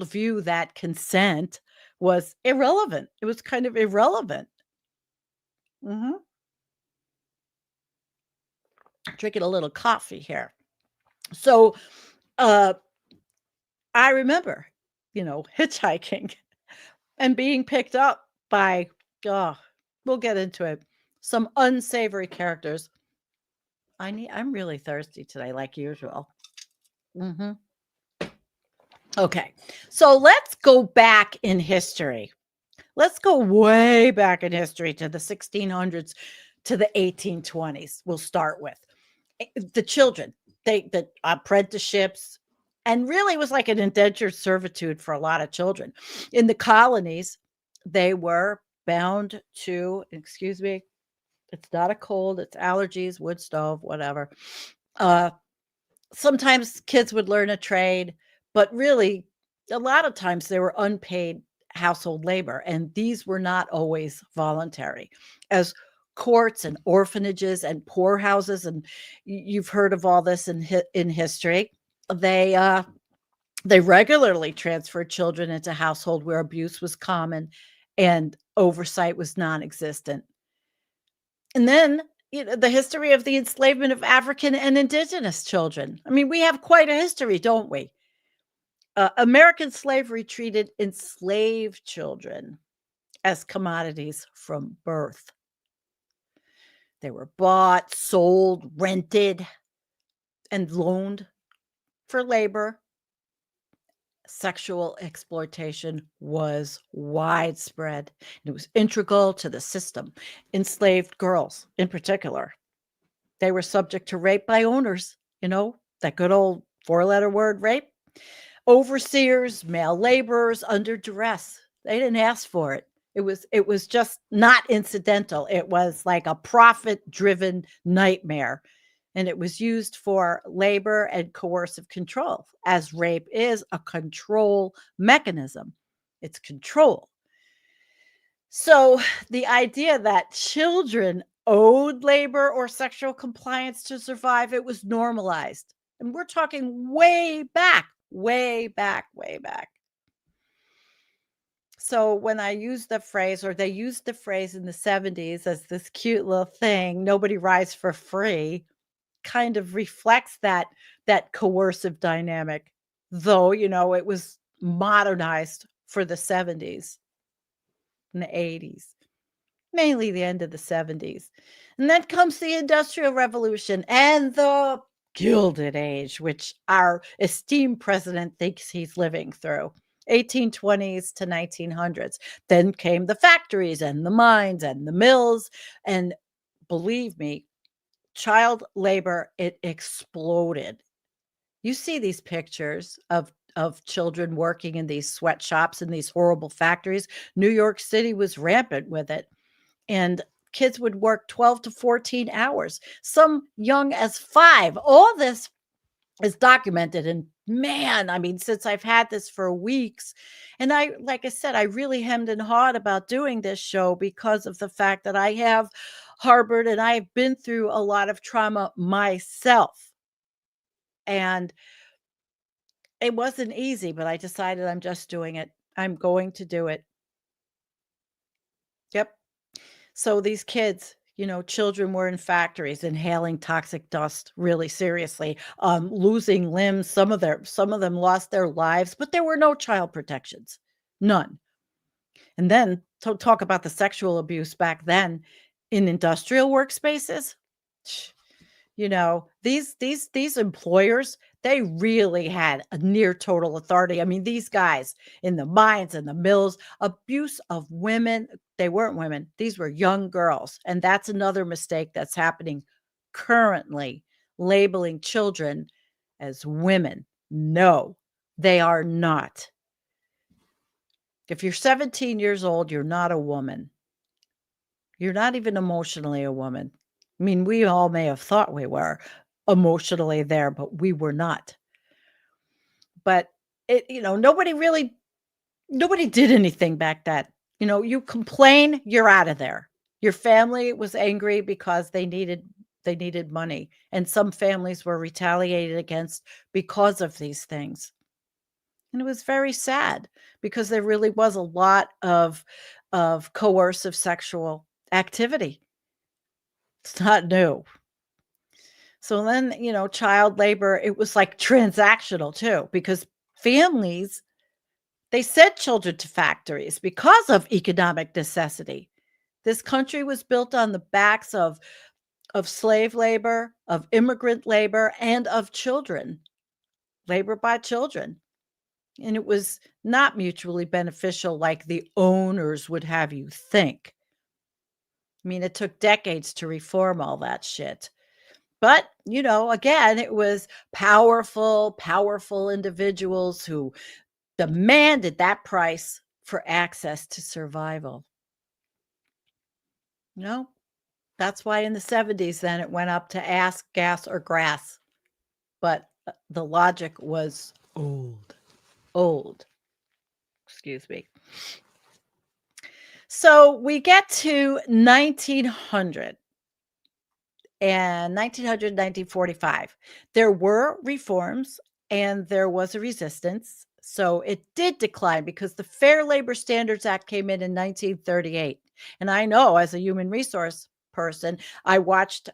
view that consent was irrelevant. It was kind of irrelevant. Mhm. Drinking a little coffee here. So, uh, I remember, hitchhiking and being picked up by, oh, we'll get into it, some unsavory characters. I'm really thirsty today, like usual. Mhm. Okay. So let's go back in history. Let's go way back in history to the 1600s to the 1820s. We'll start with the children. The apprenticeships, and really was like an indentured servitude for a lot of children. In the colonies, they were bound to, excuse me, it's not a cold, it's allergies, wood stove, whatever. Uh, Sometimes kids would learn a trade, but really, a lot of times they were unpaid household labor, and these were not always voluntary. As courts and orphanages and poorhouses, and you've heard of all this in history, they uh, they regularly transferred children into household where abuse was common and oversight was non-existent. And then, the history of the enslavement of African and indigenous children. I mean, we have quite a history, don't we? American slavery treated enslaved children as commodities from birth. They were bought, sold, rented, and loaned for labor. Sexual exploitation was widespread, and it was integral to the system. Enslaved girls, in particular, they were subject to rape by owners, that good old four-letter word, rape. Overseers, male laborers under duress. They didn't ask for it. It was just not incidental. It was like a profit-driven nightmare, and it was used for labor and coercive control, as rape is a control mechanism. It's control. So the idea that children owed labor or sexual compliance to survive, it was normalized. And we're talking way back, way back, way back. So when I use the phrase, or they used the phrase in the 70s as this cute little thing, nobody rides for free, kind of reflects that coercive dynamic. Though, it was modernized for the 70s and the 80s. Mainly the end of the 70s. And then comes the Industrial Revolution and the Gilded Age, which our esteemed president thinks he's living through. 1820s to 1900s. Then came the factories and the mines and the mills. And believe me, child labor, it exploded. You see these pictures of children working in these sweatshops and these horrible factories. New York City was rampant with it, and kids would work 12 to 14 hours, some young as 5. All this is documented, and man, I mean, since I've had this for weeks, and like I said, I really hemmed and hawed about doing this show because of the fact that I have harbored and I've been through a lot of trauma myself. And it wasn't easy, but I decided I'm just doing it. I'm going to do it. Yep. So these kids, children were in factories inhaling toxic dust really seriously, losing limbs. Some of them lost their lives, but there were no child protections, none. And then to talk about the sexual abuse back then in industrial workspaces. These employers, they really had a near total authority. I mean, these guys in the mines and the mills, abuse of women, they weren't women, these were young girls. And that's another mistake that's happening currently, labeling children as women. No, they are not. If you're 17 years old, you're not a woman. You're not even emotionally a woman. I mean, we all may have thought we were emotionally there, but we were not. But nobody did anything back then. You complain, you're out of there. Your family was angry because they needed money, and some families were retaliated against because of these things. And it was very sad because there really was a lot of coercive sexual activity. It's not new. So then, child labor, it was like transactional too, because families, they sent children to factories because of economic necessity. This country was built on the backs of slave labor, of immigrant labor, and of children, labor by children. And it was not mutually beneficial like the owners would have you think. I mean, it took decades to reform all that shit. But, again, it was powerful individuals who demanded that price for access to survival. No, that's why in the 70s then it went up to ass, gas, or grass. But the logic was old. Old. Excuse me. So we get to 1900 and 1900, 1945. There were reforms and there was a resistance. So it did decline because the Fair Labor Standards Act came in 1938. And I know as a human resource person, I watched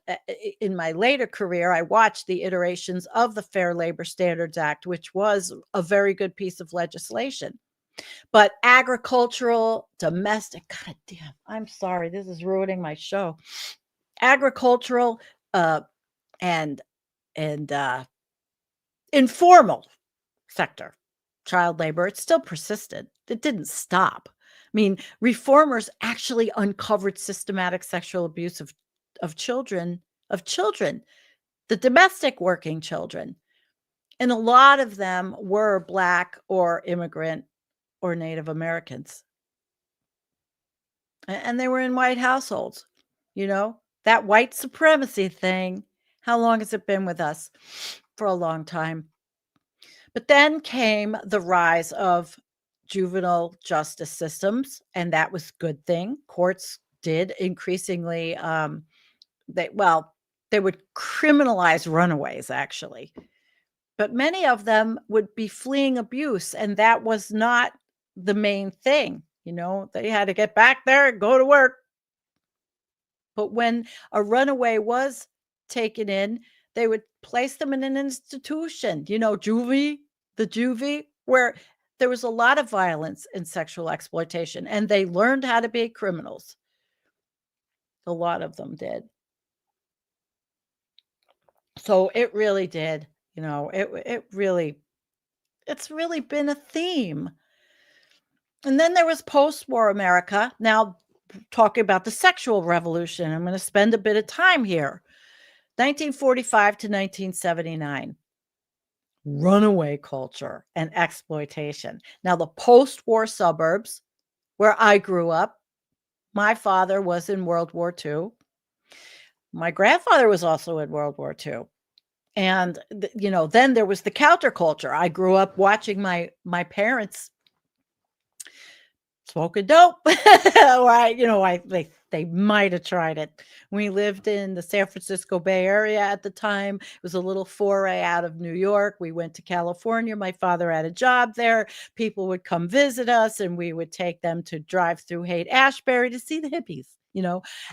in my later career, I watched the iterations of the Fair Labor Standards Act, which was a very good piece of legislation. But agricultural, domestic, god damn, I'm sorry, this is ruining my show. Agricultural, uh, and and informal sector, child labor, it still persisted. It didn't stop. I mean, reformers actually uncovered systematic sexual abuse of children, the domestic working children. And a lot of them were Black or immigrant or Native Americans. And they were in white households, that white supremacy thing. How long has it been with us? For a long time. But then came the rise of juvenile justice systems, and that was a good thing. Courts did increasingly, they would criminalize runaways, actually. But many of them would be fleeing abuse, and that was not the main thing. They had to get back there and go to work. But when a runaway was taken in, they would place them in an institution, juvie, the juvie, where there was a lot of violence and sexual exploitation, and they learned how to be criminals. A lot of them did. So it really did, it's really been a theme. And then there was post-war America. Now, talking about the sexual revolution, I'm going to spend a bit of time here. 1945 to 1979. Runaway culture and exploitation. Now, the post-war suburbs where I grew up, my father was in World War II. My grandfather was also in World War II. And, then there was the counterculture. I grew up watching my parents smoking dope. Or they might have tried it. We lived in the San Francisco Bay Area at the time. It was a little foray out of New York. We went to California. My father had a job there. People would come visit us, and we would take them to drive through Haight-Ashbury to see the hippies.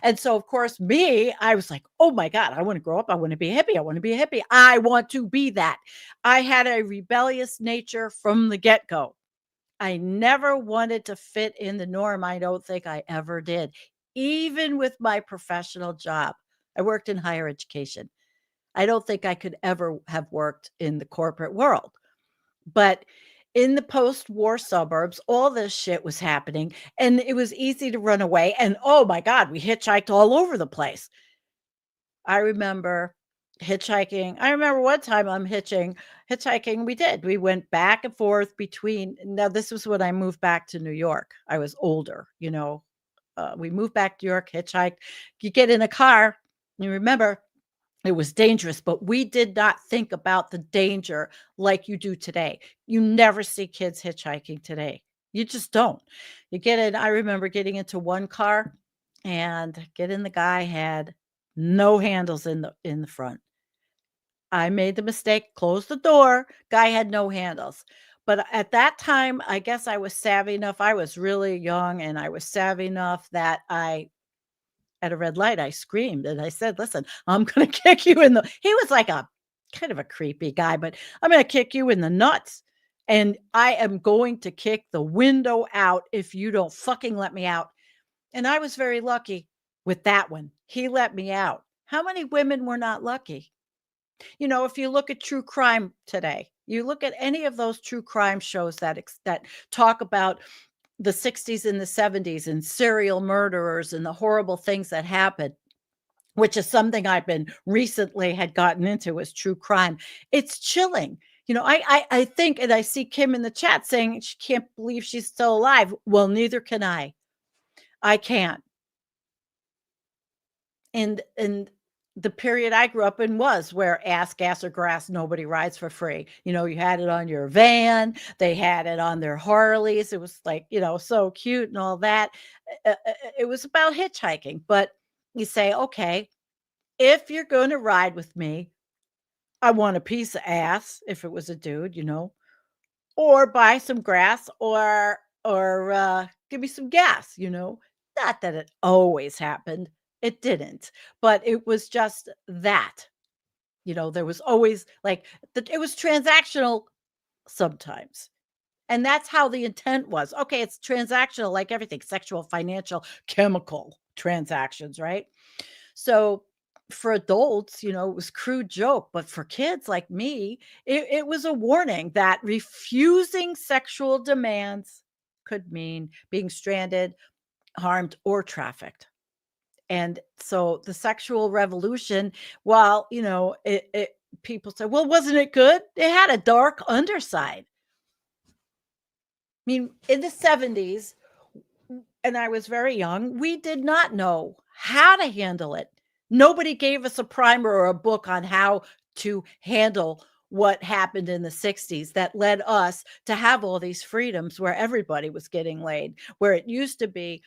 And so, of course, I was like, oh my God, I want to grow up. I want to be a hippie. I want to be a hippie. I want to be that. I had a rebellious nature from the get-go. I never wanted to fit in the norm. I don't think I ever did. Even with my professional job, I worked in higher education. I don't think I could ever have worked in the corporate world. But in the post-war suburbs, all this shit was happening, and it was easy to run away. And oh my God, we hitchhiked all over the place. I remember hitchhiking. I remember one time I'm hitchhiking. We went back and forth between. Now, this was when I moved back to New York. I was older, we moved back to New York, hitchhiked. You get in a car, you remember it was dangerous, but we did not think about the danger like you do today. You never see kids hitchhiking today. You just don't. You get in. I remember getting into one car and the guy had no handles in the front. I made the mistake, closed the door. Guy had no handles. But at that time, I guess I was savvy enough. I was really young and I was savvy enough that at a red light, I screamed and I said, "Listen, I'm gonna kick you in the" he was like a kind of a creepy guy, but "I'm gonna kick you in the nuts, and I am going to kick the window out if you don't fucking let me out." And I was very lucky with that one. He let me out. How many women were not lucky? If you look at true crime today, you look at any of those true crime shows that talk about the 60s and the 70s and serial murderers and the horrible things that happened, which is something I've been recently had gotten into is true crime. It's chilling. I think, and I see Kim in the chat saying she can't believe she's still alive. Well, neither can I. I can't. And the period I grew up in was where ass, gas, or grass, nobody rides for free. You had it on your van, they had it on their Harleys. It was like, so cute and all that. It was about hitchhiking, but you say, okay, if you're going to ride with me, I want a piece of ass if it was a dude, or buy some grass or give me some gas. Not that it always happened. It didn't, but it was just that. There was always like it was transactional sometimes. And that's how the intent was. Okay, it's transactional like everything, sexual, financial, chemical transactions, right? So for adults, it was crude joke, but for kids like me, it was a warning that refusing sexual demands could mean being stranded, harmed, or trafficked. And so the sexual revolution, while people say, well, wasn't it good? It had a dark underside. I mean, in the 70s, and I was very young, we did not know how to handle it. Nobody gave us a primer or a book on how to handle what happened in the 60s that led us to have all these freedoms where everybody was getting laid, where it used to be,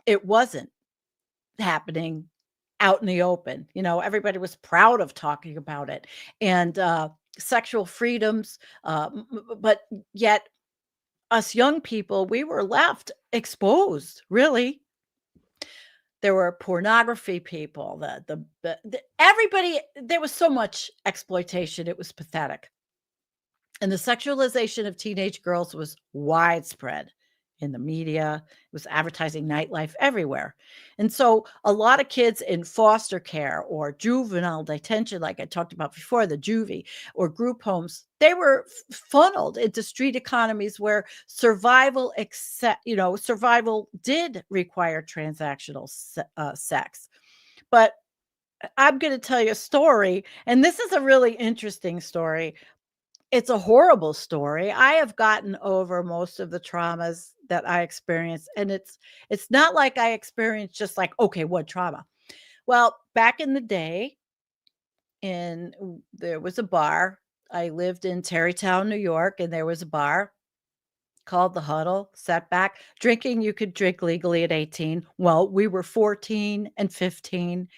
it wasn't happening out in the open. Everybody was proud of talking about it and sexual freedoms. But yet, us young people, we were left exposed, really. There were pornography people, everybody, there was so much exploitation. It was pathetic. And the sexualization of teenage girls was widespread in the media. It was advertising nightlife everywhere. And so a lot of kids in foster care or juvenile detention, like I talked about before, the juvie or group homes, they were funneled into street economies where survival did require transactional sex. But I'm going to tell you a story, and this is a really interesting story. It's a horrible story. I have gotten over most of the traumas that I experienced, and it's not like I experienced just like, okay, what trauma? Well, back in the day, there was a bar. I lived in Tarrytown, New York, and there was a bar called the Huddle, Setback. Drinking, you could drink legally at 18. Well, we were 14 and 15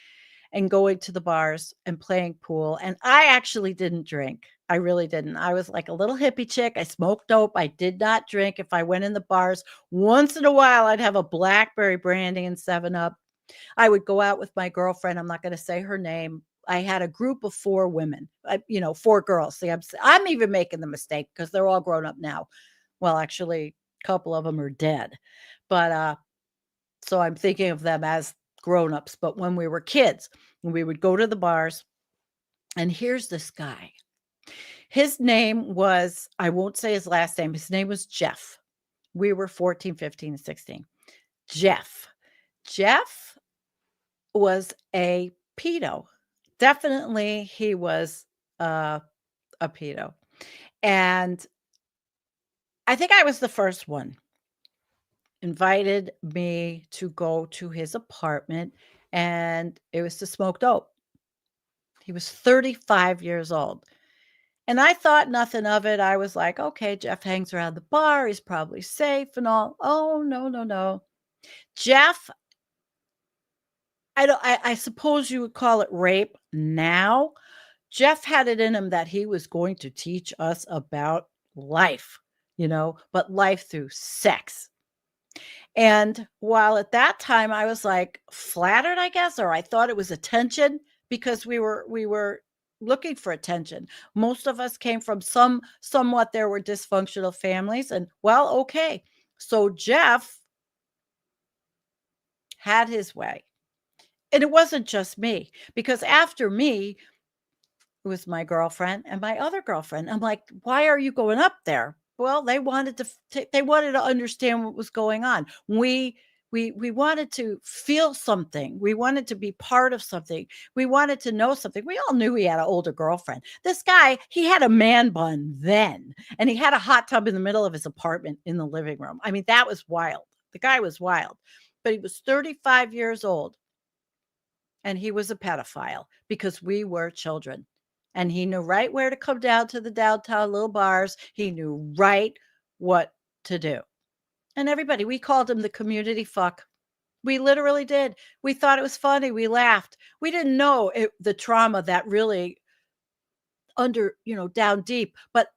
and going to the bars and playing pool. And I actually didn't drink. I really didn't. I was like a little hippie chick. I smoked dope. I did not drink. If I went in the bars, once in a while, I'd have a blackberry brandy and 7-Up. I would go out with my girlfriend. I'm not going to say her name. I had a group of 4 women, 4 girls. See, I'm even making the mistake because they're all grown up now. Well, actually, a couple of them are dead. But so I'm thinking of them as grown-ups. But when we were kids, we would go to the bars, and here's this guy. His name was, I won't say his last name. His name was Jeff. We were 14, 15, and 16. Jeff. Jeff was a pedo. Definitely, he was a pedo. And I think I was the first one. Invited me to go to his apartment, and it was to smoke dope. He was 35 years old. And I thought nothing of it. I was like, okay, Jeff hangs around the bar. He's probably safe and all. Oh, no, no, no. Jeff, I suppose you would call it rape now. Jeff had it in him that he was going to teach us about life. but life through sex. And while at that time I was like flattered, I guess, or I thought it was attention because we were looking for attention. Most of us came from somewhat there were dysfunctional families, and well, okay. So Jeff had his way. And it wasn't just me, because after me, it was my girlfriend and my other girlfriend. I'm like, "Why are you going up there?" Well, they wanted they wanted to understand what was going on. We wanted to feel something. We wanted to be part of something. We wanted to know something. We all knew he had an older girlfriend. This guy, he had a man bun then, and he had a hot tub in the middle of his apartment in the living room. I mean, that was wild. The guy was wild. But he was 35 years old, and he was a pedophile because we were children. And he knew right where to come down to the downtown little bars. He knew right what to do. And everybody, we called him the community fuck. We literally did. We thought it was funny. We laughed. We didn't know the trauma that really down deep. But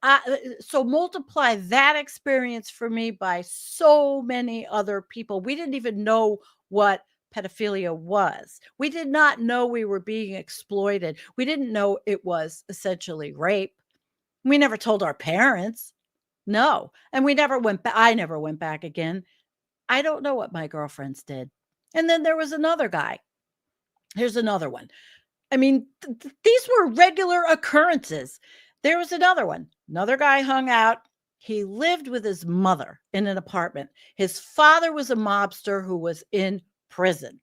so multiply that experience for me by so many other people. We didn't even know what pedophilia was. We did not know we were being exploited. We didn't know it was essentially rape. We never told our parents. No. And we never went back. I never went back again. I don't know what my girlfriends did. And then there was another guy. Here's another one. I mean, these were regular occurrences. There was another one. Another guy hung out. He lived with his mother in an apartment. His father was a mobster who was in prison,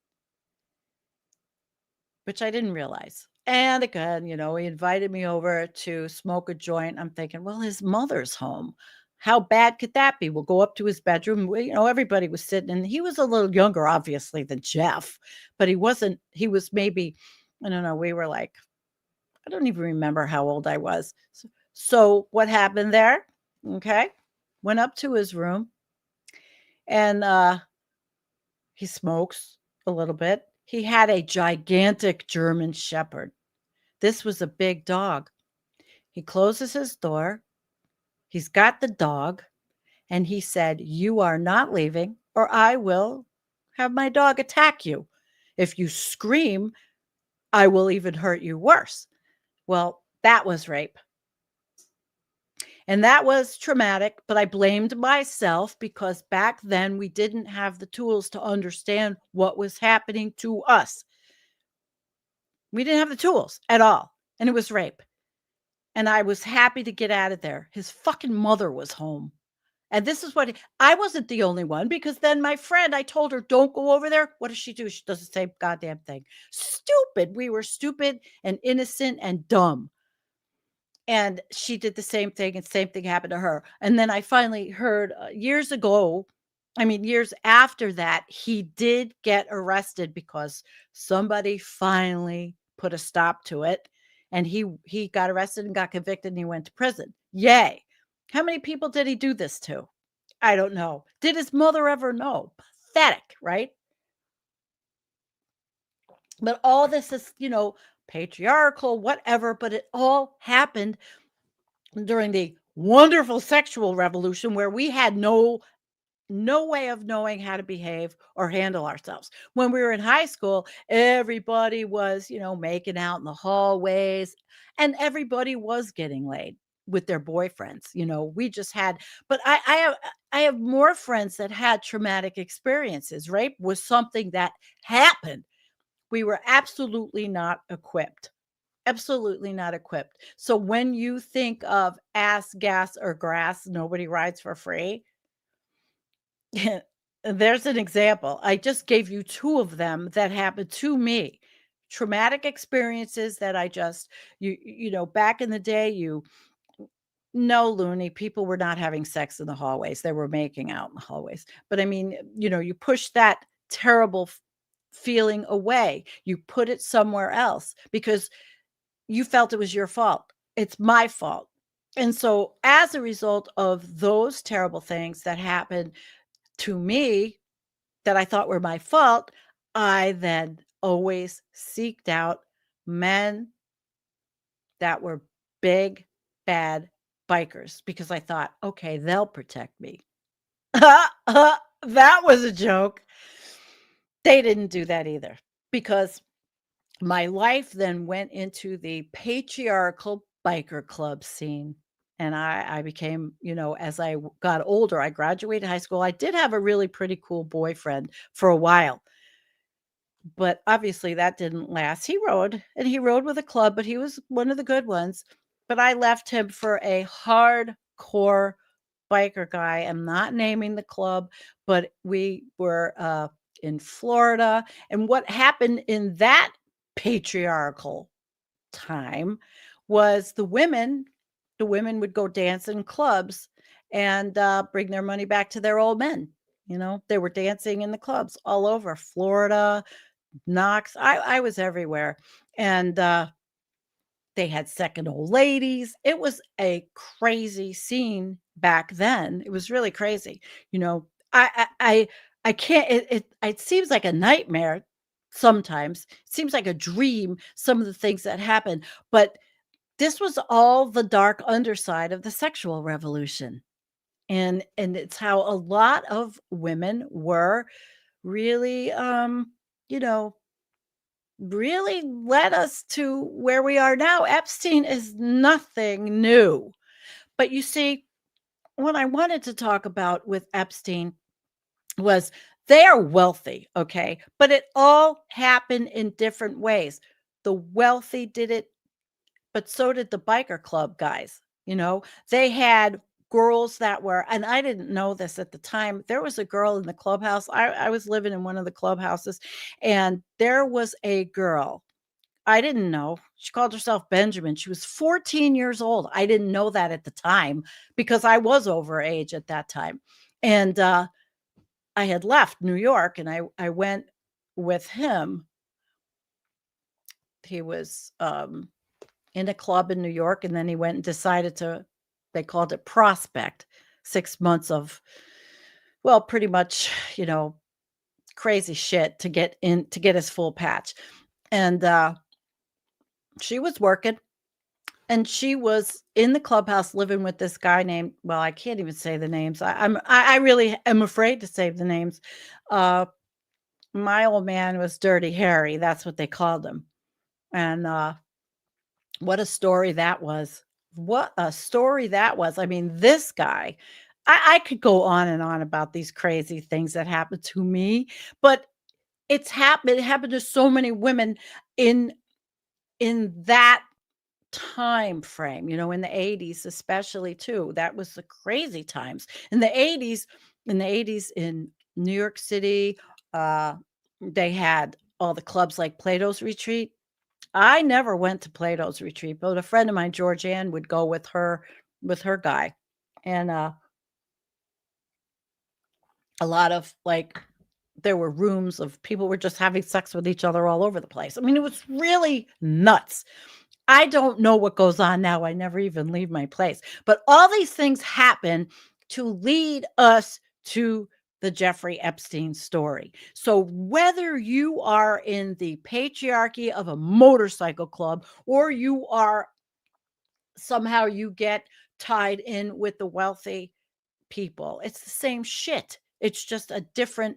which I didn't realize. And again, he invited me over to smoke a joint. I'm thinking, well, his mother's home. How bad could that be? We'll go up to his bedroom. Everybody was sitting, and he was a little younger, obviously, than Jeff, but he wasn't, he was maybe, I don't know, we were like, I don't even remember how old I was. So what happened there? Okay. Went up to his room, and he smokes a little bit. He had a gigantic German shepherd. This was a big dog. He closes his door. He's got the dog, and he said, "You are not leaving, or I will have my dog attack you. If you scream, I will even hurt you worse." Well, that was rape. And that was traumatic, but I blamed myself because back then we didn't have the tools to understand what was happening to us. We didn't have the tools at all. And it was rape. And I was happy to get out of there. His fucking mother was home. And this is what I wasn't the only one, because then my friend, I told her, don't go over there. What does she do? She does the same goddamn thing. Stupid. We were stupid and innocent and dumb. And she did the same thing, and same thing happened to her. And then I finally heard years ago, I mean, years after that, he did get arrested because somebody finally put a stop to it. And he got arrested and got convicted, and he went to prison. Yay. How many people did he do this to? I don't know. Did his mother ever know? Pathetic, right? But all this is, patriarchal, whatever, but it all happened during the wonderful sexual revolution where we had no way of knowing how to behave or handle ourselves. When we were in high school, everybody was, making out in the hallways, and everybody was getting laid with their boyfriends. We just had, but I have more friends that had traumatic experiences. Rape was something that happened. We were absolutely not equipped. Absolutely not equipped. So when you think of ass, gas, or grass, nobody rides for free. There's an example. I just gave you two of them that happened to me. Traumatic experiences that I just, back in the day, no, Looney, people were not having sex in the hallways. They were making out in the hallways. But I mean, you push that terrible feeling away. You put it somewhere else because you felt it was your fault. It's my fault. And so as a result of those terrible things that happened to me that I thought were my fault, I then always seeked out men that were big, bad bikers because I thought, okay, they'll protect me. That was a joke. They didn't do that either because my life then went into the patriarchal biker club scene. And I became, as I got older, I graduated high school. I did have a really pretty cool boyfriend for a while, but obviously that didn't last. He rode and he rode with a club, but he was one of the good ones. But I left him for a hardcore biker guy. I'm not naming the club, but we were in Florida. And what happened in that patriarchal time was the women would go dance in clubs and bring their money back to their old men. They were dancing in the clubs all over Florida, Knox. I was everywhere. And they had second old ladies. It was a crazy scene back then. It was really crazy. You know, I can't. It seems like a nightmare sometimes. It seems like a dream. Some of the things that happen, but this was all the dark underside of the sexual revolution, and it's how a lot of women were really, you know, really led us to where we are now. Epstein is nothing new. But you see, what I wanted to talk about with Epstein was they are wealthy, okay? But it all happened in different ways. The wealthy did it, but so did the biker club guys. They had girls that were, and I didn't know this at the time. There was a girl in the clubhouse. I was living in one of the clubhouses, and there was a girl I didn't know. She called herself Benjamin. She was 14 years old. I didn't know that at the time because I was over age at that time. And I had left New York and I went with him. He was in a club in New York, and then he went and decided they called it prospect, 6 months of, well, pretty much, crazy shit to get his full patch. And she was working. And she was in the clubhouse living with this guy named, well, I can't even say the names. I really am afraid to say the names. My old man was Dirty Harry. That's what they called him. And what a story that was. What a story that was. I mean, this guy, I could go on and on about these crazy things that happened to me, but it happened to so many women in that time frame, in the 80s especially too. That was the crazy times. In the 80s in New York City, uh they had all the clubs like Plato's Retreat. I never went to Plato's Retreat, but a friend of mine, Georgianne, would go with her guy. And a lot of like there were rooms of people were just having sex with each other all over the place. I mean, it was really nuts. I don't know what goes on now. I never even leave my place. But all these things happen to lead us to the Jeffrey Epstein story. So whether you are in the patriarchy of a motorcycle club or somehow you get tied in with the wealthy people, it's the same shit. It's just a different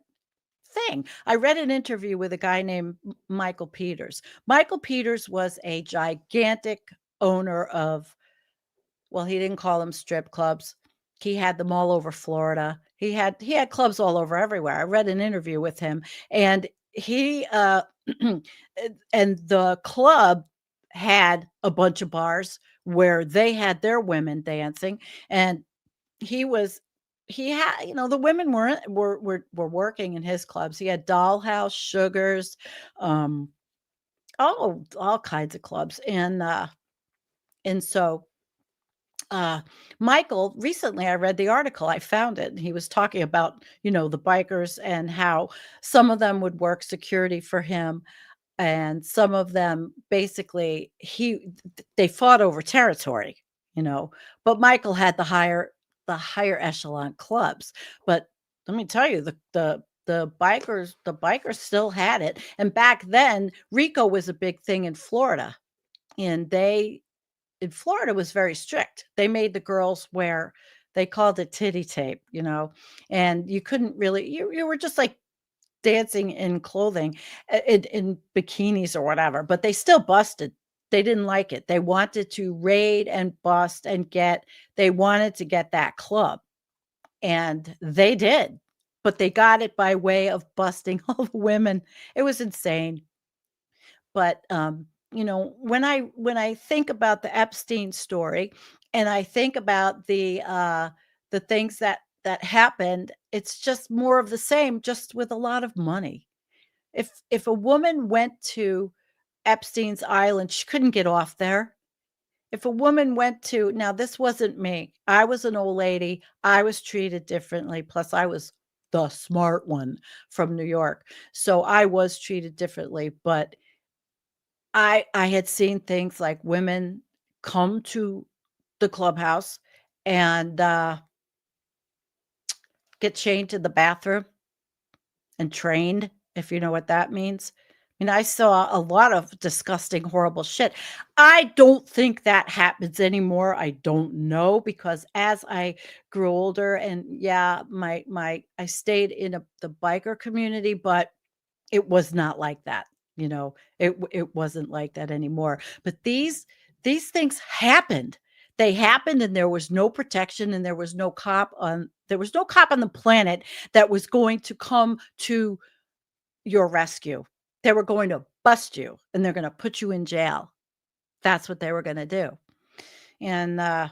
thing. I read an interview with a guy named Michael Peters. Michael Peters was a gigantic owner of, well, he didn't call them strip clubs. He had them all over Florida. He had clubs all over everywhere. I read an interview with him, and he and the club had a bunch of bars where they had their women dancing, and he was he had, the women were working in his clubs. He had Dollhouse, Sugars, um, all kinds of clubs. And so uh Michael, recently I read the article, I found it, and he was talking about, the bikers and how some of them would work security for him, and some of them basically they fought over territory, you know but Michael had the higher echelon clubs. But let me tell you, the bikers still had it. And back then, Rico was a big thing in Florida, and they in Florida was very strict. They made the girls wear, they called it titty tape, and you couldn't really, you were just like dancing in clothing, in bikinis or whatever, but they still busted. They didn't like it. They wanted to raid and bust and they wanted to get that club. And they did, but they got it by way of busting all the women. It was insane. But, when I think about the Epstein story and I think about the things that happened, it's just more of the same, just with a lot of money. If a woman went to Epstein's island, she couldn't get off there. If a woman went to, now this wasn't me. I was an old lady. I was treated differently. Plus, I was the smart one from New York. So I was treated differently. But I had seen things like women come to the clubhouse and get chained to the bathroom and trained, if you know what that means. I mean, I saw a lot of disgusting, horrible shit. I don't think that happens anymore. I don't know, because as I grew older, and yeah, I stayed in the biker community, but it was not like that. It wasn't like that anymore. But these things happened. They happened, and there was no protection, and there was no cop on the planet that was going to come to your rescue. They were going to bust you, and they're going to put you in jail. That's what they were going to do. And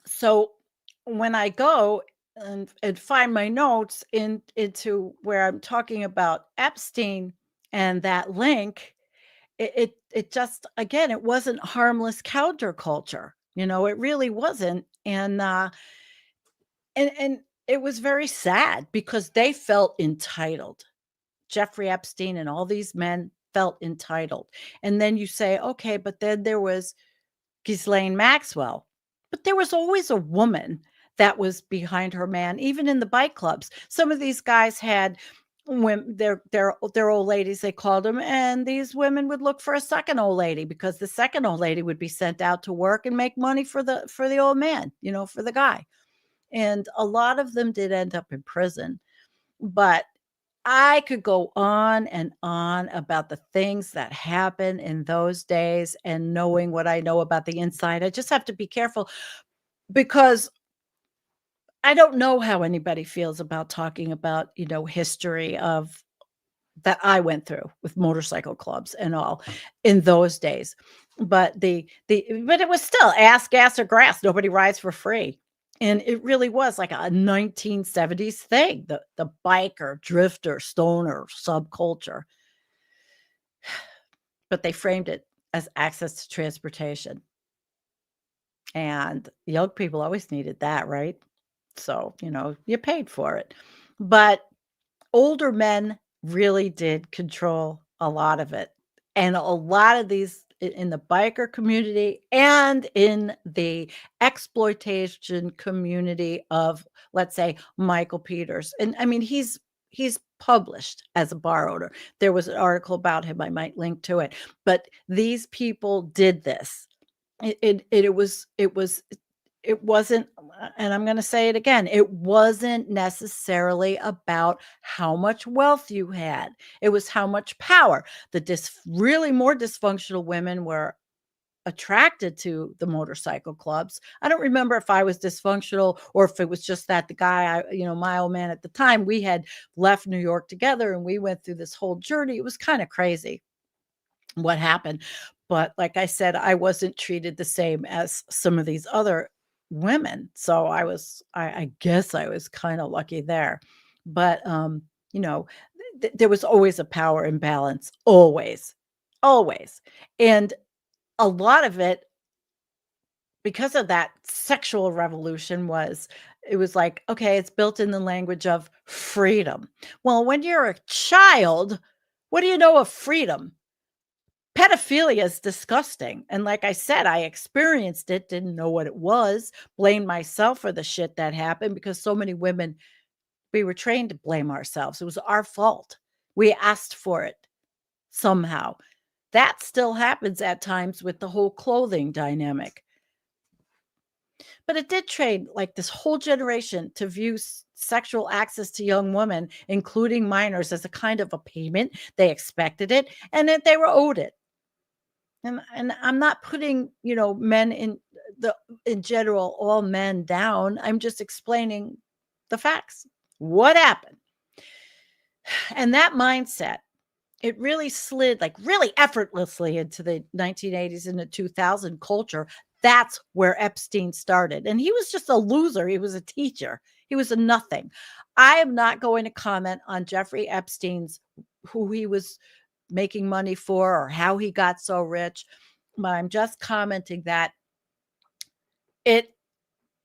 so when I go and find my notes into where I'm talking about Epstein and that link, it just, again, it wasn't harmless counterculture. It really wasn't. And it was very sad because they felt entitled. Jeffrey Epstein and all these men felt entitled. And then you say, okay, but then there was Ghislaine Maxwell. But there was always a woman that was behind her man, even in the bike clubs. Some of these guys had women, their old ladies, they called them, and these women would look for a second old lady, because the second old lady would be sent out to work and make money for the old man, for the guy. And a lot of them did end up in prison. But I could go on and on about the things that happened in those days, and knowing what I know about the inside. I just have to be careful, because I don't know how anybody feels about talking about, history of that I went through with motorcycle clubs and all in those days. But but it was still ass, gas, or grass. Nobody rides for free. And it really was like a 1970s thing, the biker, drifter, stoner subculture. But they framed it as access to transportation. And young people always needed that, right? So, you paid for it. But older men really did control a lot of it. And a lot of these in the biker community and in the exploitation community of, let's say, Michael Peters. And I mean, he's published as a bar owner. There was an article about him. I might link to it. But these people did this. It wasn't, and I'm going to say it again, it wasn't necessarily about how much wealth you had. It was how much power. The really more dysfunctional women were attracted to the motorcycle clubs. I don't remember if I was dysfunctional or if it was just that the guy, my old man at the time, we had left New York together and we went through this whole journey. It was kind of crazy what happened. But like I said, I wasn't treated the same as some of these other women. So I guess I was kind of lucky there. But, you know, there was always a power imbalance, always, always. And a lot of it, because of that sexual revolution, it was like, okay, it's built in the language of freedom. Well, when you're a child, what do you know of freedom? Pedophilia is disgusting, and like I said, I experienced it, didn't know what it was, blamed myself for the shit that happened, because so many women, we were trained to blame ourselves. It was our fault. We asked for it somehow. That still happens at times with the whole clothing dynamic. But it did train like this whole generation to view sexual access to young women, including minors, as a kind of a payment. They expected it and that they were owed it. And I'm not putting, men the in general, all men down. I'm just explaining the facts. What happened? And that mindset, it really slid like really effortlessly into the 1980s and the 2000 culture. That's where Epstein started. And he was just a loser. He was a teacher. He was a nothing. I am not going to comment on Jeffrey Epstein's who he was making money for or how he got so rich. But I'm just commenting that it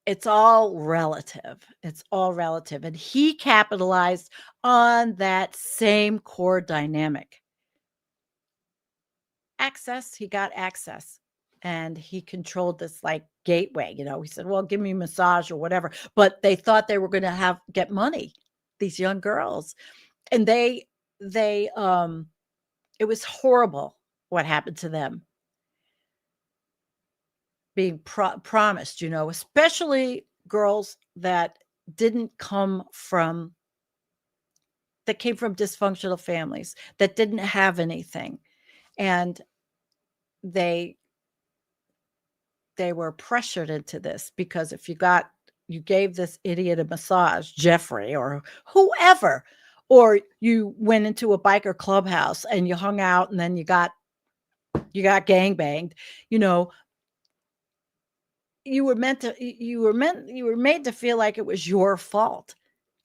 it's all relative. It's all relative. And he capitalized on that same core dynamic. Access, he got access. And he controlled this like gateway, he said, well, give me a massage or whatever. But they thought they were going to get money, these young girls. And they it was horrible what happened to them being promised, especially girls that didn't come from that came from dysfunctional families that didn't have anything. And they were pressured into this because if you gave this idiot a massage, Jeffrey or whoever, or you went into a biker clubhouse and you hung out and then you got gangbanged, you were made to feel like it was your fault.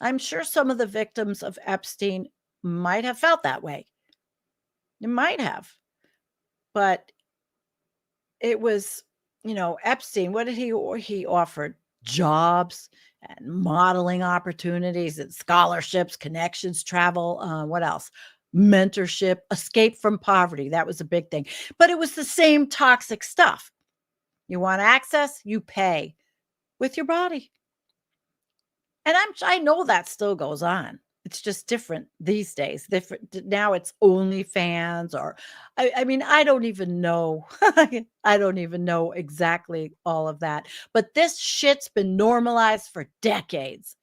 I'm sure some of the victims of Epstein might have felt that way. It might have. But it was, Epstein, what did he offered? Jobs and modeling opportunities and scholarships, connections, travel, what else? Mentorship, escape from poverty. That was a big thing. But it was the same toxic stuff. You want access, you pay with your body. And I know that still goes on. It's just different these days. Different now. It's OnlyFans, or I mean, I don't even know. I don't even know exactly all of that. But this shit's been normalized for decades.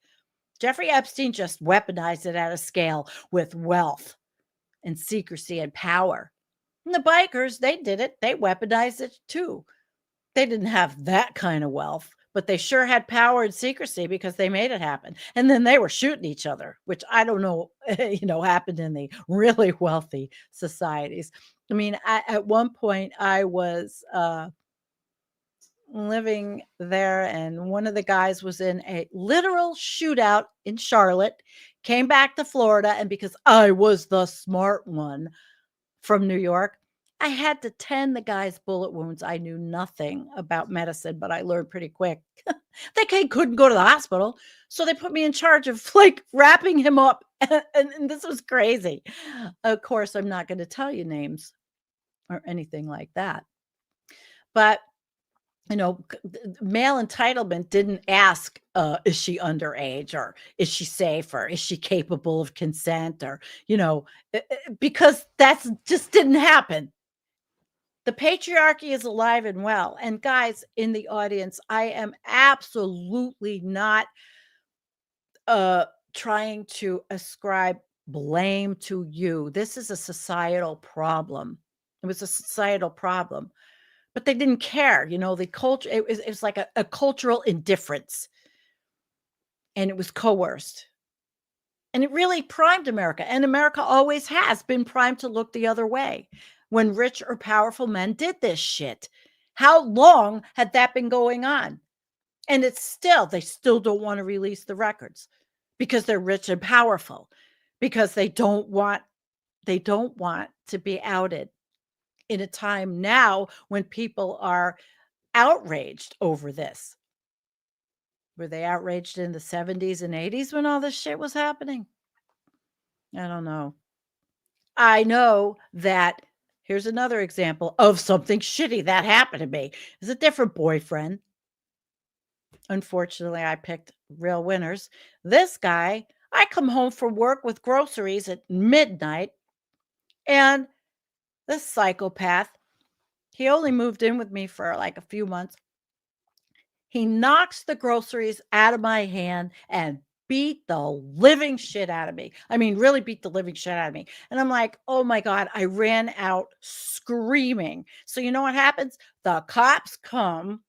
Jeffrey Epstein just weaponized it at a scale with wealth and secrecy and power. And the bikers, they did it. They weaponized it too. They didn't have that kind of wealth, but they sure had power and secrecy because they made it happen. And then they were shooting each other, which I don't know, happened in the really wealthy societies. I mean, at one point I was living there and one of the guys was in a literal shootout in Charlotte, came back to Florida. And because I was the smart one from New York, I had to tend the guy's bullet wounds. I knew nothing about medicine, but I learned pretty quick. That kid couldn't go to the hospital. So they put me in charge of like wrapping him up. And this was crazy. Of course, I'm not going to tell you names or anything like that. But, male entitlement didn't ask, is she underage or is she safe or is she capable of consent or, because that's just didn't happen. The patriarchy is alive and well. And guys in the audience, I am absolutely not trying to ascribe blame to you. This is a societal problem. It was a societal problem. But they didn't care. The culture, it was like a cultural indifference. And it was coerced. And it really primed America. And America always has been primed to look the other way when rich or powerful men did this shit. How long had that been going on? And they still don't want to release the records because they're rich and powerful, because they don't want to be outed in a time now when people are outraged over this. Were they outraged in the 70s and 80s when all this shit was happening? I don't know. I know that here's another example of something shitty that happened to me. It's a different boyfriend. Unfortunately, I picked real winners. This guy, I come home from work with groceries at midnight, and This psychopath, he only moved in with me for like a few months. He knocks the groceries out of my hand and beat the living shit out of me. I mean, really beat the living shit out of me. And I'm like, oh my God, I ran out screaming. So, you know what happens? The cops come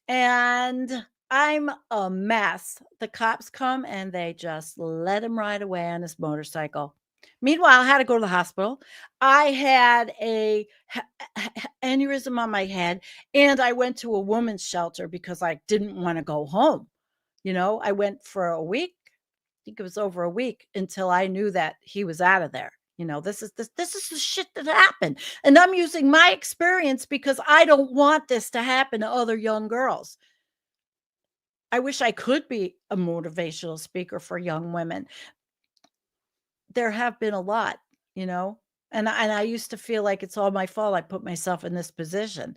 and I'm a mess. The cops come and they just let him ride away on his motorcycle. Meanwhile, I had to go to the hospital. I had a aneurysm on my head, and I went to a woman's shelter because I didn't want to go home. I went for a week. I think it was over a week until I knew that he was out of there. This is the shit that happened. And I'm using my experience because I don't want this to happen to other young girls. I wish I could be a motivational speaker for young women. There have been a lot, you know, and I used to feel like it's all my fault. I put myself in this position.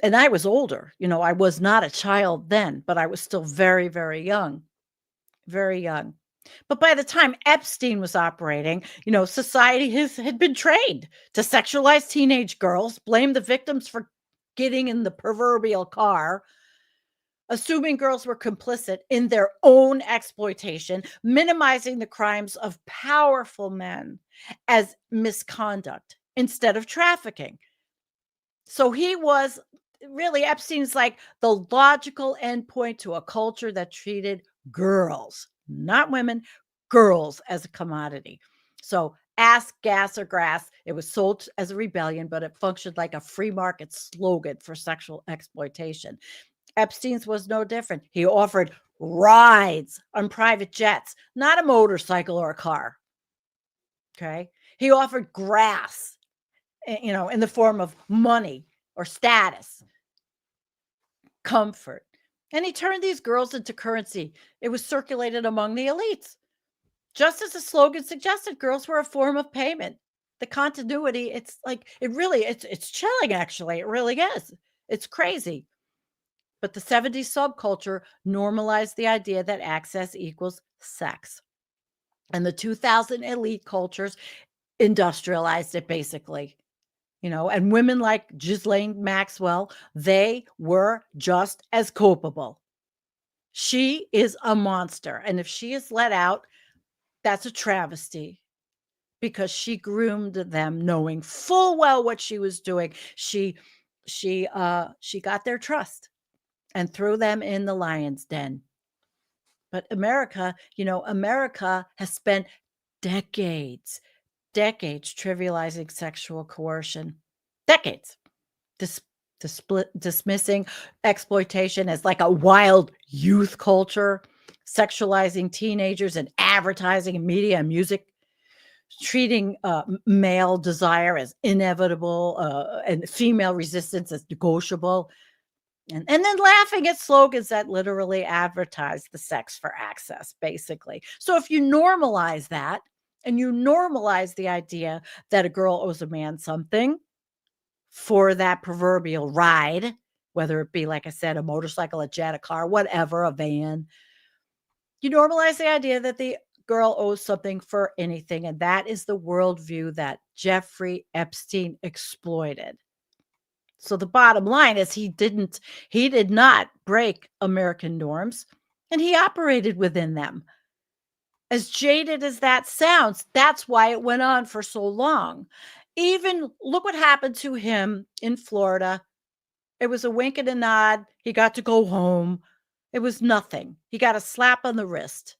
And I was older, I was not a child then, but I was still very, very young, very young. But by the time Epstein was operating, society had been trained to sexualize teenage girls, blame the victims for getting in the proverbial car, assuming girls were complicit in their own exploitation, minimizing the crimes of powerful men as misconduct instead of trafficking. So Epstein's like the logical endpoint to a culture that treated girls, not women, girls as a commodity. So ask, gas, or grass. It was sold as a rebellion, but it functioned like a free market slogan for sexual exploitation. Epstein's was no different. He offered rides on private jets, not a motorcycle or a car. Okay. He offered grass, in the form of money or status, comfort. And he turned these girls into currency. It was circulated among the elites. Just as the slogan suggested, girls were a form of payment. The continuity, it's like, it's chilling, actually. It really is. It's crazy. But the 70s subculture normalized the idea that access equals sex. And the 2000 elite cultures industrialized it, basically. And women like Ghislaine Maxwell, they were just as culpable. She is a monster. And if she is let out, that's a travesty because she groomed them knowing full well what she was doing. She got their trust and threw them in the lion's den. But America has spent decades trivializing sexual coercion. Decades. Dis- dismissing exploitation as like a wild youth culture, sexualizing teenagers in advertising and media and music, treating male desire as inevitable and female resistance as negotiable. And then laughing at slogans that literally advertise the sex for access, basically. So if you normalize that and you normalize the idea that a girl owes a man something for that proverbial ride, whether it be, like I said, a motorcycle, a jet, a car, whatever, a van, you normalize the idea that the girl owes something for anything. And that is the worldview that Jeffrey Epstein exploited. So the bottom line is he did not break American norms, and he operated within them. As jaded as that sounds, that's why it went on for so long. Even look what happened to him in Florida. It was a wink and a nod. He got to go home. It was nothing. He got a slap on the wrist.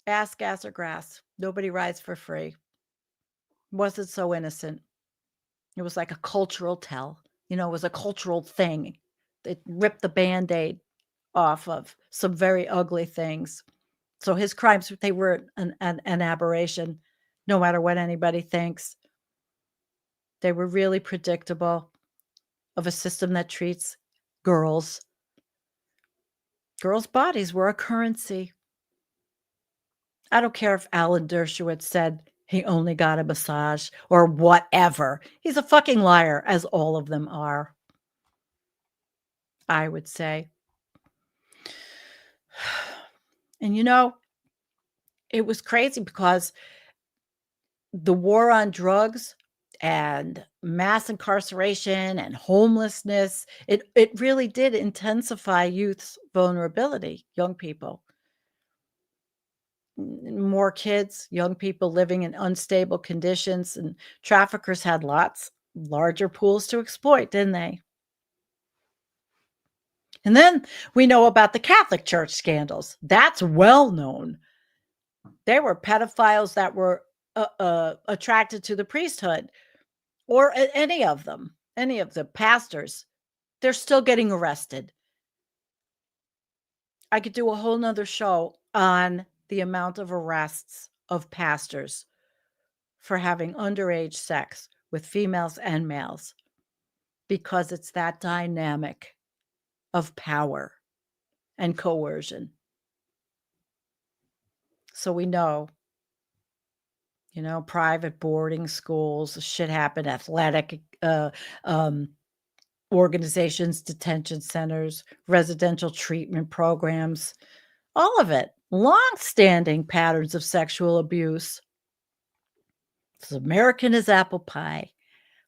Ass, gas, or grass. Nobody rides for free. Wasn't so innocent. It was like a cultural tell. It was a cultural thing. It ripped the Band-Aid off of some very ugly things. So his crimes, they were an aberration, no matter what anybody thinks. They were really predictable of a system that treats girls. Girls' bodies were a currency. I don't care if Alan Dershowitz said he only got a massage or whatever. He's a fucking liar, as all of them are, I would say. And It was crazy because the war on drugs and mass incarceration and homelessness, it really did intensify youth's vulnerability, young people. More kids, young people living in unstable conditions, and traffickers had lots larger pools to exploit, didn't they? And then we know about the Catholic Church scandals. That's well known. They were pedophiles that were attracted to the priesthood, or any of them, any of the pastors. They're still getting arrested. I could do a whole nother show on the amount of arrests of pastors for having underage sex with females and males, because it's that dynamic of power and coercion. So we know, private boarding schools, shit happened, athletic um, organizations, detention centers, residential treatment programs, all of it. Long-standing patterns of sexual abuse. It's American as apple pie,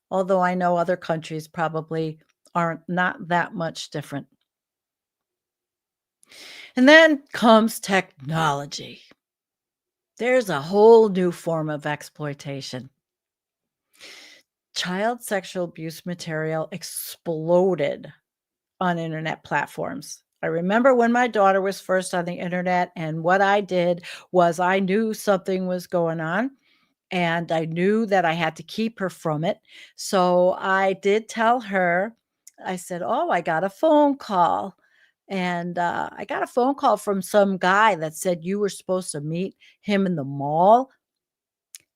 although I know other countries probably aren't not that much different. And then comes technology. There's a whole new form of exploitation. Child sexual abuse material exploded on internet platforms. I remember when my daughter was first on the internet, and what I did was I knew something was going on, and I knew that I had to keep her from it. So I did tell her, I said, "Oh, I got a phone call." And I got a phone call from some guy that said you were supposed to meet him in the mall.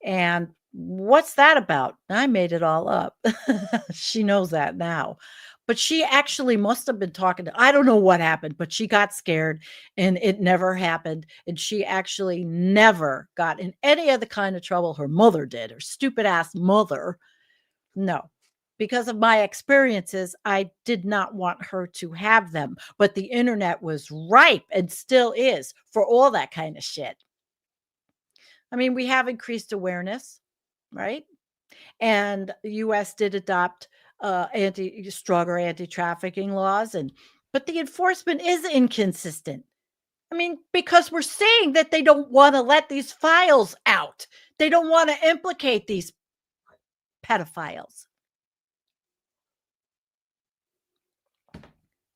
And what's that about? I made it all up. She knows that now. But she actually must have been talking to, I don't know what happened, but she got scared and it never happened. And she actually never got in any of the kind of trouble her mother did, her stupid ass mother. No. Because of my experiences, I did not want her to have them. But the internet was ripe and still is for all that kind of shit. I mean, we have increased awareness, right? And the US did adopt stronger anti-trafficking laws, and but the enforcement is inconsistent. I mean, because we're saying that they don't want to let these files out. They don't want to implicate these pedophiles.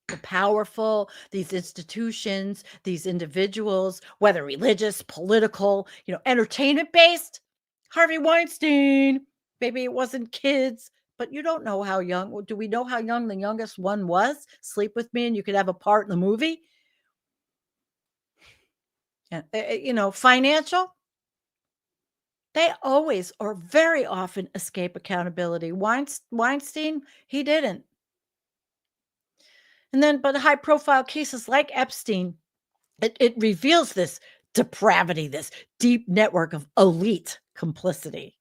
The powerful, these institutions, these individuals, whether religious, political, entertainment based. Harvey Weinstein, maybe it wasn't kids, but you don't know how young. Do we know how young the youngest one was? Sleep with me and you could have a part in the movie. And financial. They always or very often escape accountability. Weinstein, he didn't. And then, but high profile cases like Epstein, it reveals this depravity, this deep network of elite complicity,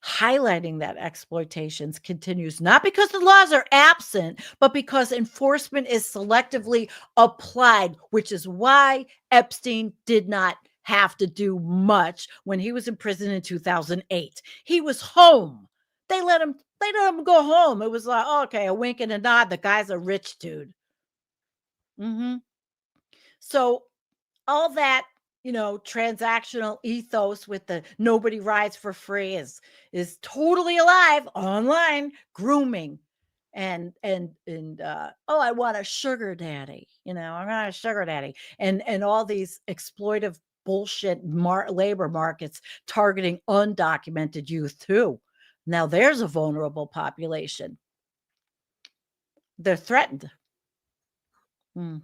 highlighting that exploitations continues not because the laws are absent, but because enforcement is selectively applied, which is why Epstein did not have to do much when he was in prison in 2008. He was home. They let him go home. It was like, oh, okay, a wink and a nod. The guy's a rich dude. So all that, transactional ethos with the nobody rides for free is totally alive online. Grooming and oh, I want a sugar daddy, I'm not a sugar daddy, and all these exploitive bullshit labor markets targeting undocumented youth too. Now there's a vulnerable population. They're threatened. Hmm.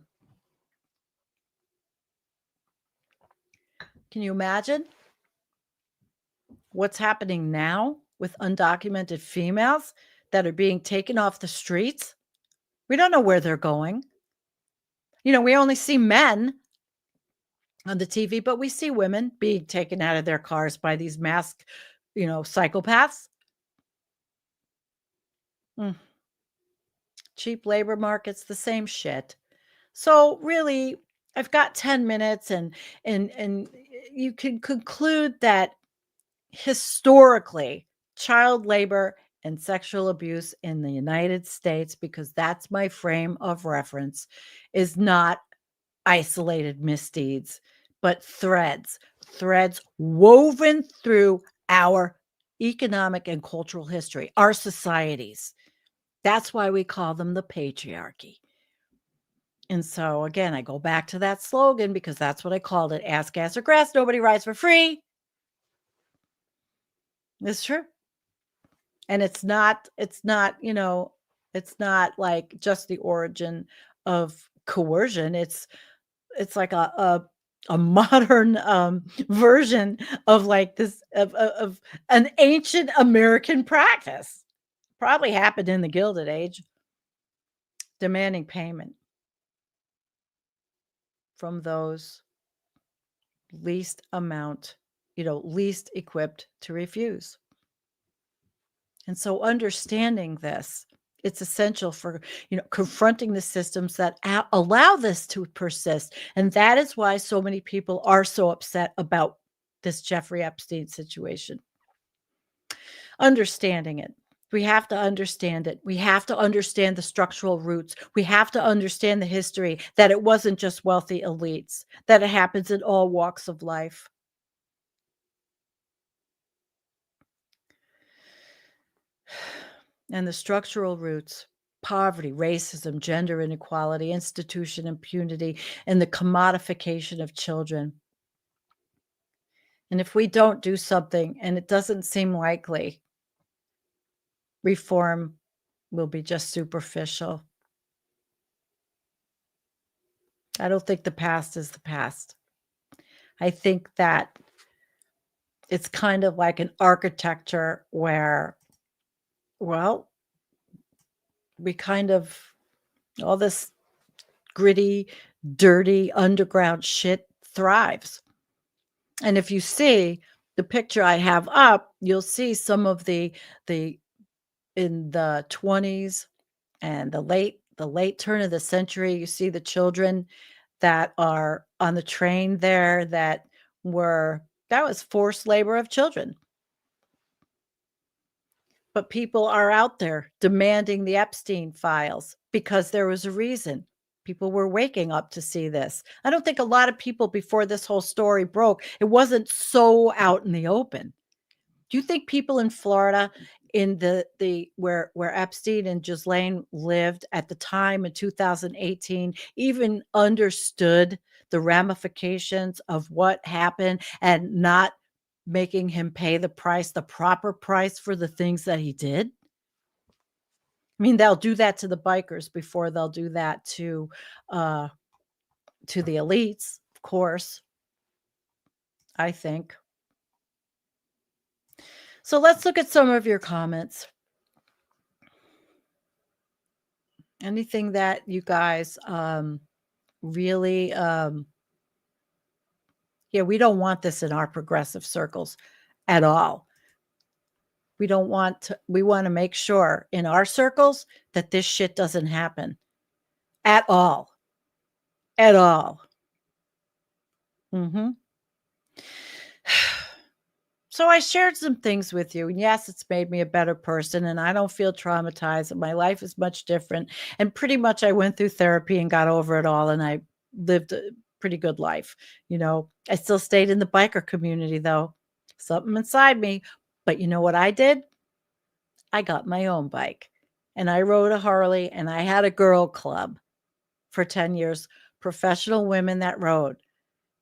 Can you imagine what's happening now with undocumented females that are being taken off the streets? We don't know where they're going. We only see men on the TV, but we see women being taken out of their cars by these masked, psychopaths. Mm. Cheap labor markets, the same shit. So really, I've got 10 minutes, and you can conclude that historically, child labor and sexual abuse in the United States, because that's my frame of reference, is not isolated misdeeds, but threads woven through our economic and cultural history, our societies. That's why we call them the patriarchy. And so, again, I go back to that slogan because that's what I called it: ass, gas, or grass. Nobody rides for free. It's true. And it's not, it's not like just the origin of coercion. It's like a modern version of like this of an ancient American practice. Probably happened in the Gilded Age, demanding payment from those least least equipped to refuse. And so understanding this, it's essential for, confronting the systems that allow this to persist. And that is why so many people are so upset about this Jeffrey Epstein situation. Understanding it. We have to understand it. We have to understand the structural roots. We have to understand the history, that it wasn't just wealthy elites, that it happens in all walks of life. And the structural roots: poverty, racism, gender inequality, institution impunity, and the commodification of children. And if we don't do something, and it doesn't seem likely, reform will be just superficial. I don't think the past is the past. I think that it's kind of like an architecture where, well, we kind of, all this gritty, dirty underground shit thrives. And if you see the picture I have up, you'll see some of the in the 20s and the late turn of the century. You see the children that are on the train there that was forced labor of children. But people are out there demanding the Epstein files because there was a reason. People were waking up to see this. I don't think a lot of people, before this whole story broke, it wasn't so out in the open. Do you think people in Florida, in the where Epstein and Ghislaine lived at the time in 2018, even understood the ramifications of what happened and not making him pay the proper price for the things that he did? I mean, they'll do that to the bikers before they'll do that to the elites, of course, I think. So let's look at some of your comments. Anything that you guys really, we don't want this in our progressive circles at all. We want to make sure in our circles that this shit doesn't happen at all. At all. Mm-hmm. So I shared some things with you, and yes, it's made me a better person, and I don't feel traumatized. My life is much different, and pretty much I went through therapy and got over it all, and I lived a pretty good life. I still stayed in the biker community, though. Something inside me. But you know what I did? I got my own bike, and I rode a Harley, and I had a girl club for 10 years, professional women that rode.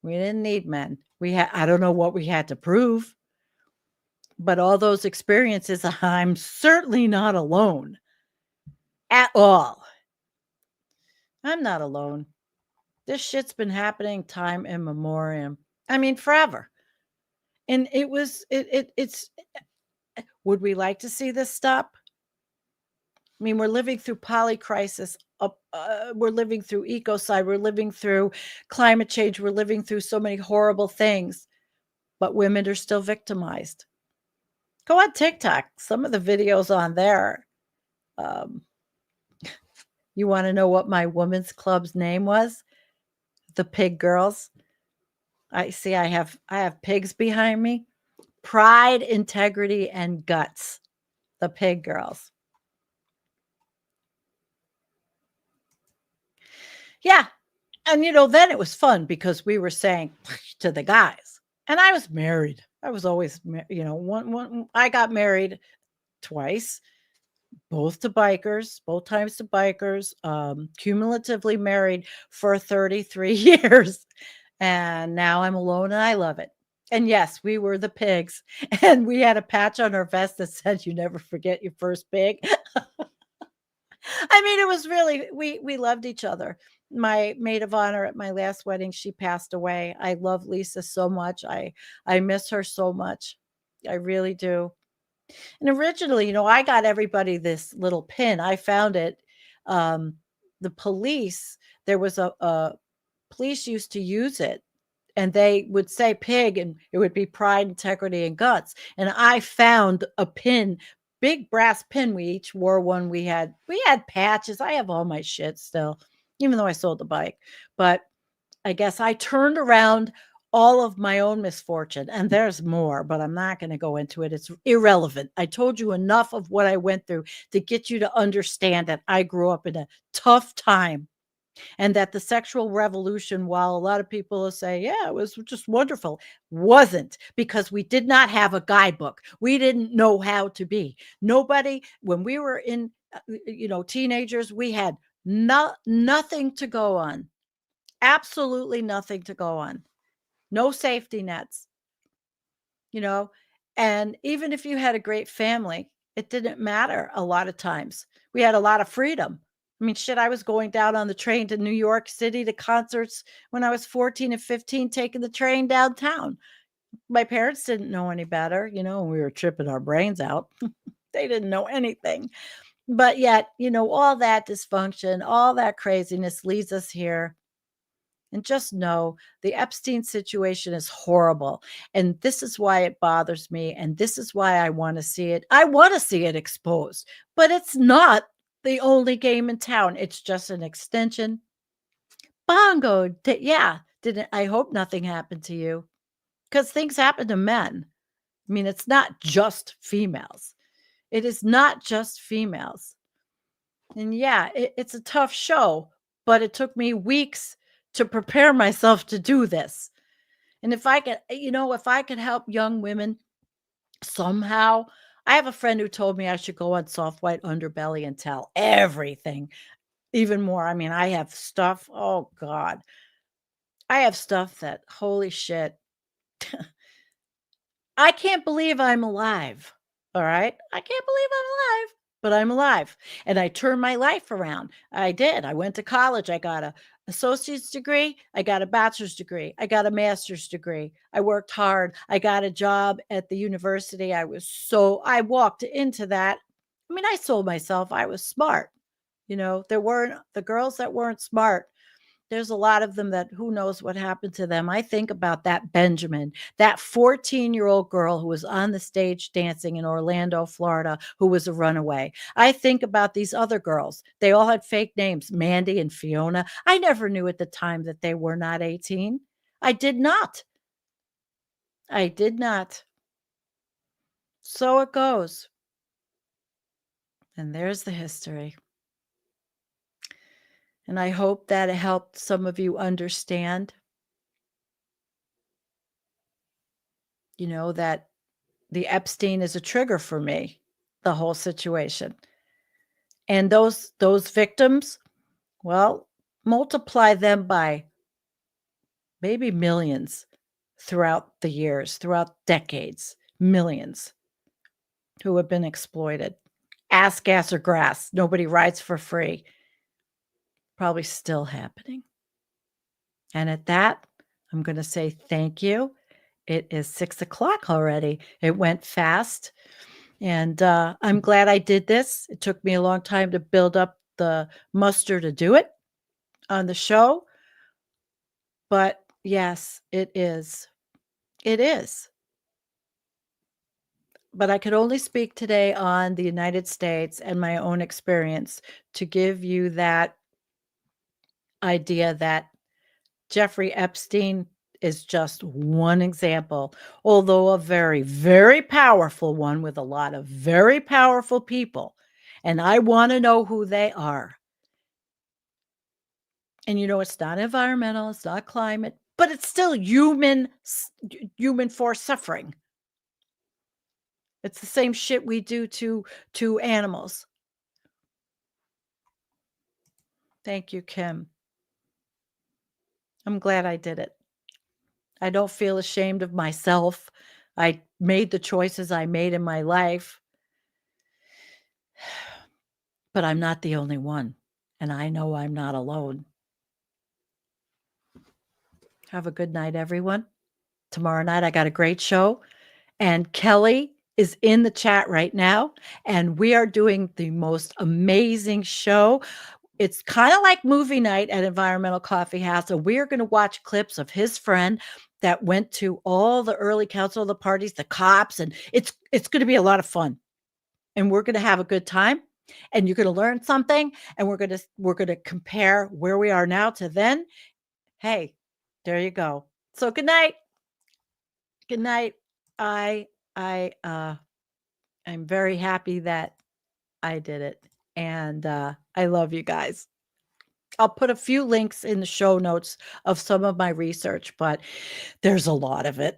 We didn't need men. I don't know what we had to prove. But all those experiences, I'm certainly not alone at all. I'm not alone. This shit's been happening time immemorial. I mean, forever. And it's, would we like to see this stop? I mean, we're living through polycrisis. We're living through ecocide. We're living through climate change. We're living through so many horrible things. But women are still victimized. Go on TikTok. Some of the videos on there. You want to know what my women's club's name was? The pig girls. I have pigs behind me. Pride, integrity, and guts. The pig girls. Yeah. And then it was fun because we were saying to the guys. And I was married. I was always, one I got married twice, both to bikers, both times to bikers, cumulatively married for 33 years. And now I'm alone and I love it. And yes, we were the pigs. And we had a patch on our vest that said, "You never forget your first pig." I mean, it was really we loved each other. My maid of honor at my last wedding, she passed away. I love Lisa so much. I miss her so much. I really do. And originally, I got everybody this little pin. I found it. Um, the police, there was a police used to use it, and they would say pig, and it would be pride, integrity, and guts. And I found a pin, big brass pin. We each wore one. We had patches. I have all my shit still, even though I sold the bike. But I guess I turned around all of my own misfortune, and there's more, but I'm not going to go into it. It's irrelevant. I told you enough of what I went through to get you to understand that I grew up in a tough time, and that the sexual revolution, while a lot of people will say, yeah, it was just wonderful, wasn't, because we did not have a guidebook. We didn't know how to be. Nobody, when we were in, teenagers, we had nothing to go on. Absolutely nothing to go on. No safety nets, you know. And even if you had a great family, it didn't matter a lot of times. We had a lot of freedom. I mean, shit, I was going down on the train to New York City to concerts when I was 14 and 15, taking the train downtown. My parents didn't know any better, and we were tripping our brains out. They didn't know anything. But yet, all that dysfunction, all that craziness leads us here. And just know the Epstein situation is horrible. And this is why it bothers me. And this is why I want to see it. I want to see it exposed, but it's not the only game in town. It's just an extension. Bongo. Yeah. Didn't I hope nothing happened to you, because things happen to men. I mean, it's not just females. It is not just females. And yeah, it's a tough show, but it took me weeks to prepare myself to do this. And if I could help young women somehow, I have a friend who told me I should go on Soft White Underbelly and tell everything, even more. I mean, I have stuff. Oh God, I have stuff that, holy shit, I can't believe I'm alive. All right. I can't believe I'm alive, but I'm alive. And I turned my life around. I did. I went to college. I got a associate's degree. I got a bachelor's degree. I got a master's degree. I worked hard. I got a job at the university. I walked into that. I mean, I sold myself. I was smart. There weren't the girls that weren't smart. There's a lot of them that who knows what happened to them. I think about that Benjamin, that 14-year-old girl who was on the stage dancing in Orlando, Florida, who was a runaway. I think about these other girls. They all had fake names, Mandy and Fiona. I never knew at the time that they were not 18. I did not. I did not. So it goes. And there's the history. And I hope that it helped some of you understand, that the Epstein is a trigger for me, the whole situation. And those victims, well, multiply them by maybe millions throughout the years, throughout decades, millions who have been exploited. Ass, gas, or grass. Nobody rides for free. Probably still happening. And at that, I'm going to say thank you. It is 6:00 already. It went fast. And I'm glad I did this. It took me a long time to build up the muster to do it on the show. But yes, it is. It is. But I could only speak today on the United States and my own experience to give you that idea that Jeffrey Epstein is just one example, although a very, very powerful one with a lot of very powerful people. And I want to know who they are. And it's not environmental, it's not climate, but it's still human force suffering. It's the same shit we do to animals. Thank you, Kim. I'm glad I did it. I don't feel ashamed of myself. I made the choices I made in my life. But I'm not the only one. And I know I'm not alone. Have a good night, everyone. Tomorrow night, I got a great show. And Kelly is in the chat right now. And we are doing the most amazing show. It's kind of like movie night at Environmental Coffee House. And we're going to watch clips of his friend that went to all the early council of the parties, the cops. And it's going to be a lot of fun. And we're going to have a good time. And you're going to learn something. And we're going to compare where we are now to then. Hey, there you go. So good night. Good night. I'm very happy that I did it. And I love you guys. I'll put a few links in the show notes of some of my research, but there's a lot of it.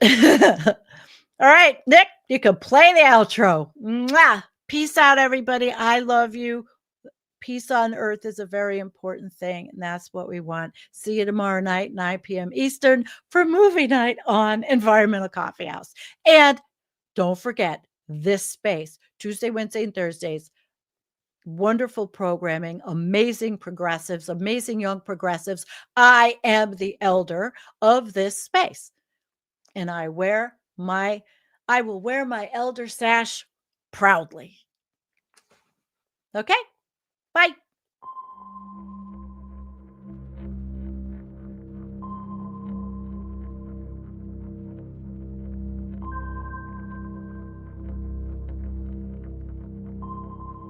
All right, Nick, you can play the outro. Mwah! Peace out, everybody. I love you. Peace on earth is a very important thing, and that's what we want. See you tomorrow night, 9 p.m. Eastern, for movie night on Environmental Coffee House. And don't forget this space, Tuesday, Wednesday, and Thursdays. Wonderful programming, amazing progressives, amazing young progressives. I am the elder of this space, and I will wear my elder sash proudly. Okay, bye.